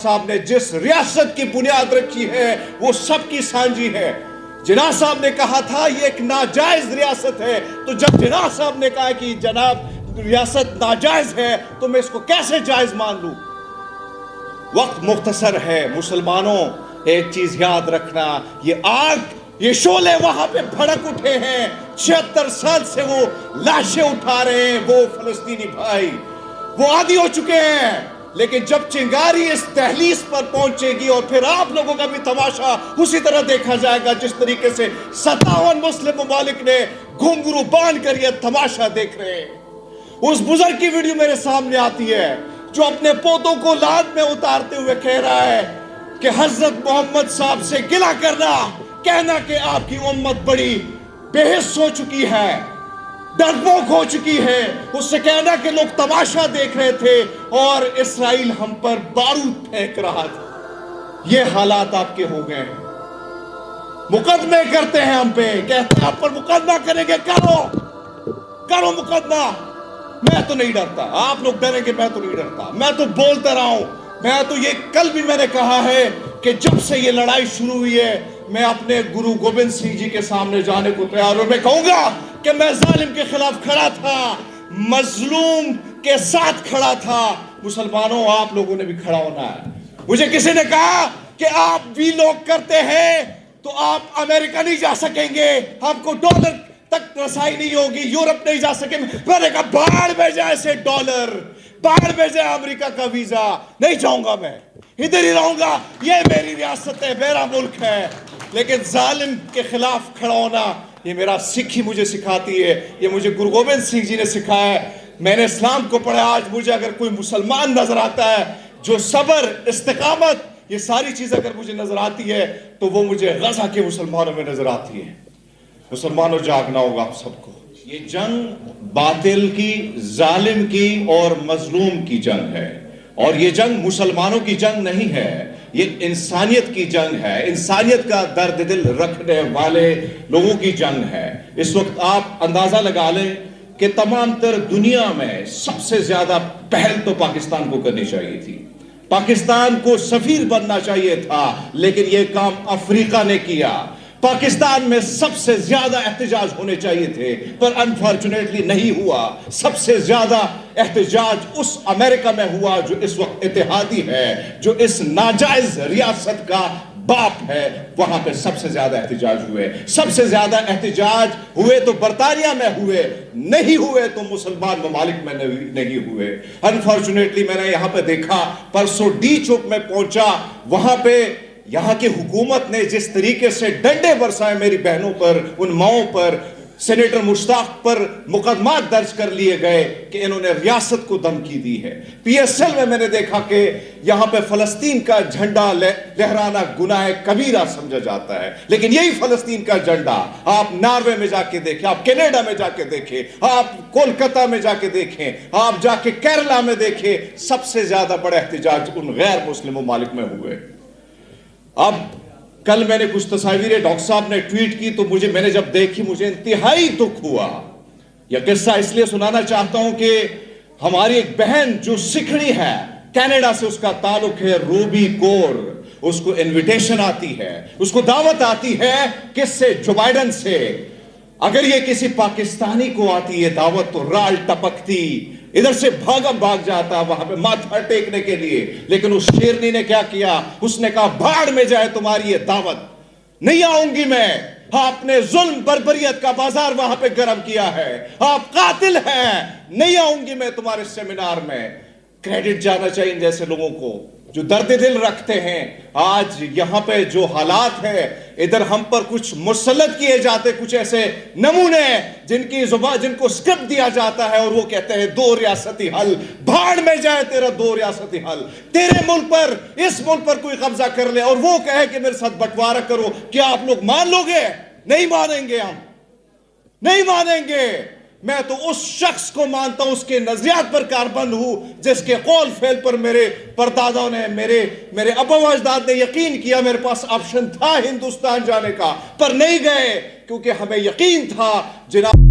صاحب نے جس ریاست کی بنیاد رکھی ہے وہ سب کی سانجی ہے۔ جناح صاحب نے کہا تھا یہ ایک ناجائز ریاست ہے، تو جب جناح صاحب نے کہا کہ جناب ریاست ناجائز ہے تو میں اس کو کیسے جائز مان لوں؟ وقت مختصر ہے مسلمانوں، ایک چیز یاد رکھنا، یہ آگ، یہ شعلے وہاں پہ بھڑک اٹھے ہیں، 76 سال سے وہ لاشیں اٹھا رہے ہیں وہ فلسطینی بھائی، وہ عادی ہو چکے ہیں، لیکن جب چنگاری اس دہلیز پر پہنچے گی اور پھر آپ لوگوں کا بھی تماشا اسی طرح دیکھا جائے گا جس طریقے سے 57 مسلم ممالک نے گھنگرو باندھ کر یہ تماشا دیکھ رہے ہیں۔ اس بزرگ کی ویڈیو میرے سامنے آتی ہے جو اپنے پوتوں کو لاد میں اتارتے ہوئے کہہ رہا ہے کہ حضرت محمد صاحب سے گلہ کرنا، کہنا کہ آپ کی امت بڑی بے حس ہو چکی ہے، ڈرپوک ہو چکی ہے، اس سے کہنا کہ لوگ تماشا دیکھ رہے تھے اور اسرائیل ہم پر بارود پھینک رہا تھا۔ یہ حالات آپ کے ہو گئے ہیں۔ مقدمے کرتے ہیں ہم پہ، کہتے ہیں آپ پر مقدمہ کریں گے، کرو مقدمہ۔ میں تو نہیں ڈرتا، آپ لوگ ڈریں گے، میں تو نہیں ڈرتا، میں تو بولتا رہا ہوں۔ میں تو یہ کل بھی میں نے کہا ہے کہ جب سے یہ لڑائی شروع ہوئی ہے میں اپنے گرو گوبند سنگھ جی کے سامنے جانے کو تیار ہوں۔ میں کہوں گا کہ میں ظالم کے خلاف کھڑا تھا، مظلوم کے ساتھ کھڑا تھا۔ مسلمانوں آپ لوگوں نے بھی کھڑا ہونا ہے۔ مجھے کسی نے کہا کہ آپ بھی لوگ کرتے ہیں تو آپ امریکہ نہیں جا سکیں گے، آپ کو ڈالر تک رسائی نہیں ہوگی، یورپ نہیں جا سکیں گے۔ میں نے کہا باہر میں جائے سے ڈالر، باہر میں جائے امریکہ کا ویزا، نہیں جاؤں گا، میں ادھر ہی رہوں گا، یہ میری ریاست ہے، میرا ملک ہے۔ لیکن ظالم کے خلاف کھڑا ہونا یہ میرا سکھی مجھے سکھاتی ہے، یہ مجھے گرو گوبند سنگھ جی نے سکھایا ہے۔ میں نے اسلام کو پڑھا، آج مجھے اگر کوئی مسلمان نظر آتا ہے جو صبر، استقامت، یہ ساری چیز اگر مجھے نظر آتی ہے تو وہ مجھے غزہ کے مسلمانوں میں نظر آتی ہے۔ مسلمانوں جاگنا ہوگا آپ سب کو۔ یہ جنگ باطل کی، ظالم کی اور مظلوم کی جنگ ہے، اور یہ جنگ مسلمانوں کی جنگ نہیں ہے، یہ انسانیت کی جنگ ہے، انسانیت کا درد دل رکھنے والے لوگوں کی جنگ ہے۔ اس وقت آپ اندازہ لگا لیں کہ تمام تر دنیا میں سب سے زیادہ پہل تو پاکستان کو کرنی چاہیے تھی، پاکستان کو سفیر بننا چاہیے تھا، لیکن یہ کام افریقہ نے کیا۔ پاکستان میں سب سے زیادہ احتجاج ہونے چاہیے تھے پر انفارچونیٹلی نہیں ہوا۔ سب سے زیادہ احتجاج اس امریکہ میں ہوا جو اس وقت اتحادی ہے، جو اس ناجائز ریاست کا باپ ہے، وہاں پہ سب سے زیادہ احتجاج ہوئے۔ سب سے زیادہ احتجاج ہوئے تو برطانیہ میں ہوئے، نہیں ہوئے تو مسلمان ممالک میں نہیں ہوئے۔ انفارچونیٹلی میں نے یہاں پہ دیکھا، پرسوں ڈی چوک میں پہنچا، وہاں پہ یہاں کی حکومت نے جس طریقے سے ڈنڈے برسائے میری بہنوں پر، ان ماؤں پر، سینیٹر مشتاق پر مقدمات درج کر لیے گئے کہ انہوں نے ریاست کو دھمکی دی ہے۔ پی ایس ایل میں نے دیکھا کہ یہاں پہ فلسطین کا جھنڈا لہرانا گناہ کبیرہ سمجھا جاتا ہے، لیکن یہی فلسطین کا جھنڈا آپ ناروے میں جا کے دیکھیں، آپ کینیڈا میں جا کے دیکھیں، آپ کولکتہ میں جا کے دیکھیں، آپ جا کے کیرلا میں دیکھیں، سب سے زیادہ بڑا احتجاج ان غیر مسلم ممالک میں ہوئے۔ اب کل میں نے کچھ تصاویریں ڈاکٹر صاحب نے ٹویٹ کی تو میں نے جب دیکھی مجھے انتہائی دکھ ہوا۔ یہ قصہ اس لیے سنانا چاہتا ہوں کہ ہماری ایک بہن جو سکھڑی ہے، کینیڈا سے اس کا تعلق ہے، روبی کور، اس کو انویٹیشن آتی ہے، اس کو دعوت آتی ہے، کس سے؟ جو بائیڈن سے۔ اگر یہ کسی پاکستانی کو آتی ہے دعوت تو رال ٹپکتی، ادھر سے بھاگ جاتا وہاں پہ ماتھا ٹیکنے کے لیے، لیکن اس شیرنی نے کیا کیا؟ اس نے کہا بھاڑ میں جائے تمہاری یہ دعوت، نہیں آؤں گی میں۔ آپ نے ظلم بربریت کا بازار وہاں پہ گرم کیا ہے، آپ قاتل ہیں، نہیں آؤں گی میں تمہارے سیمینار میں۔ کریڈٹ جانا چاہیے جیسے لوگوں کو جو درد دل رکھتے ہیں۔ آج یہاں پہ جو حالات ہے، ادھر ہم پر کچھ مسلط کیے جاتے کچھ ایسے نمونے جن کی زبان، جن کو سکرپٹ دیا جاتا ہے اور وہ کہتے ہیں 2 ریاستی حل، بھاڑ میں جائے تیرا 2 ریاستی حل۔ تیرے ملک پر، اس ملک پر کوئی قبضہ کر لے اور وہ کہے کہ میرے ساتھ بٹوارہ کرو، کیا آپ لوگ مان لو گے؟ نہیں مانیں گے، ہم نہیں مانیں گے۔ میں تو اس شخص کو مانتا ہوں، اس کے نظریات پر کاربند ہوں جس کے قول فعل پر میرے پردادوں نے، میرے ابا و اجداد نے یقین کیا۔ میرے پاس آپشن تھا ہندوستان جانے کا پر نہیں گئے کیونکہ ہمیں یقین تھا جناب